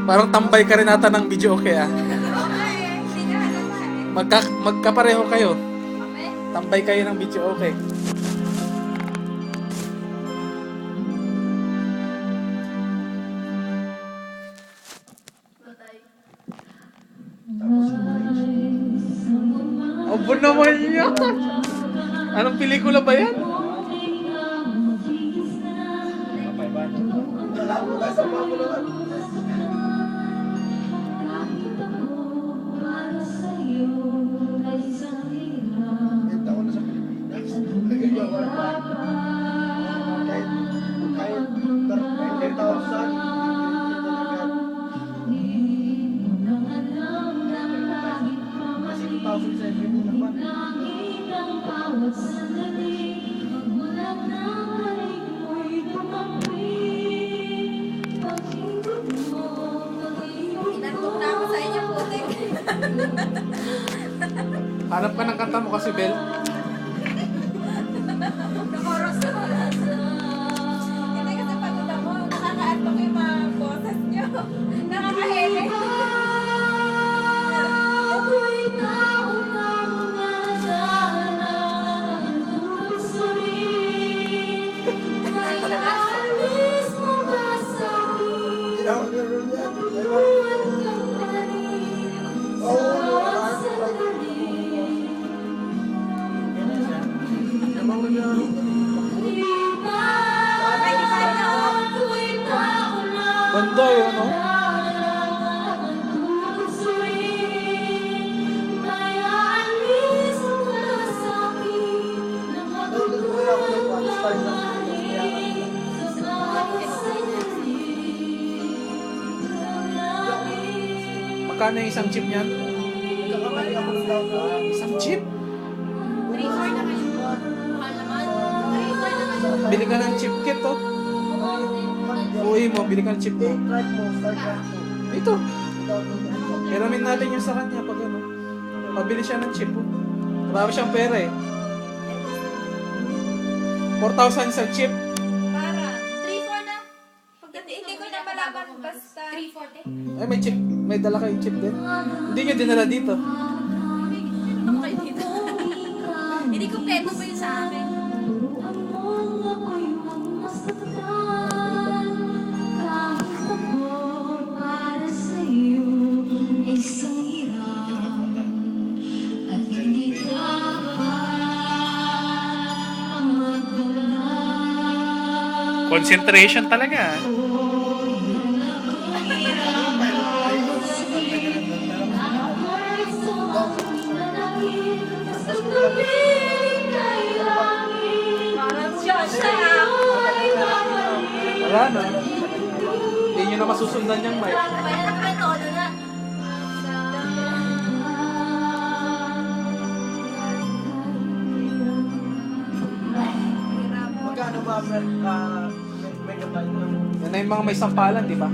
Parang tambay ka rin ata ng video okay ah. Hindi ka halata eh. Magkapareho kayo. Kami? Tambay kayo ng video okay. Abo naman yan. Anong pelikula ba yan? Benta ko na sa Pilipinas. Kahit 10,000, kasi 2,007 naman. Inantok na ako sa inyo, putik. Hanap ka ng kanta mo kasi, Bel. Nakoros na oras. Hindi kasi pagod ako. Nakakaantok yung mga boses nyo. Nakakahele. Hindi na ako meron yan. Oo, May design na ako. Banda yun, no? Magkano yung isang chip niyan? Isang chip? 3-4 na kayo. Mahal naman. 3-4 na kayo. Bili ka ng chip kit, oh. Uwi mo, bili ka ng chip mo. Ito. Hiramin natin yung sa kanya pag ano. Pabili siya ng chip, oh. Marami siyang pera, eh. 4,000 sa chip. Para. 3-4 na. Hindi ko na malaman basta. 3-4 din. Ay, may chip. May dala kayong chip din. Hindi nyo dinala dito. Ano kayo dito? Hindi kompleto pa yun sa akin. Concentration talaga. Parang siya. Wala na. Hindi nyo na masusundan yung mic. Kaya nakakanood na. Magkano ba megabyte ng Yan na yung mga may sampalan, di ba?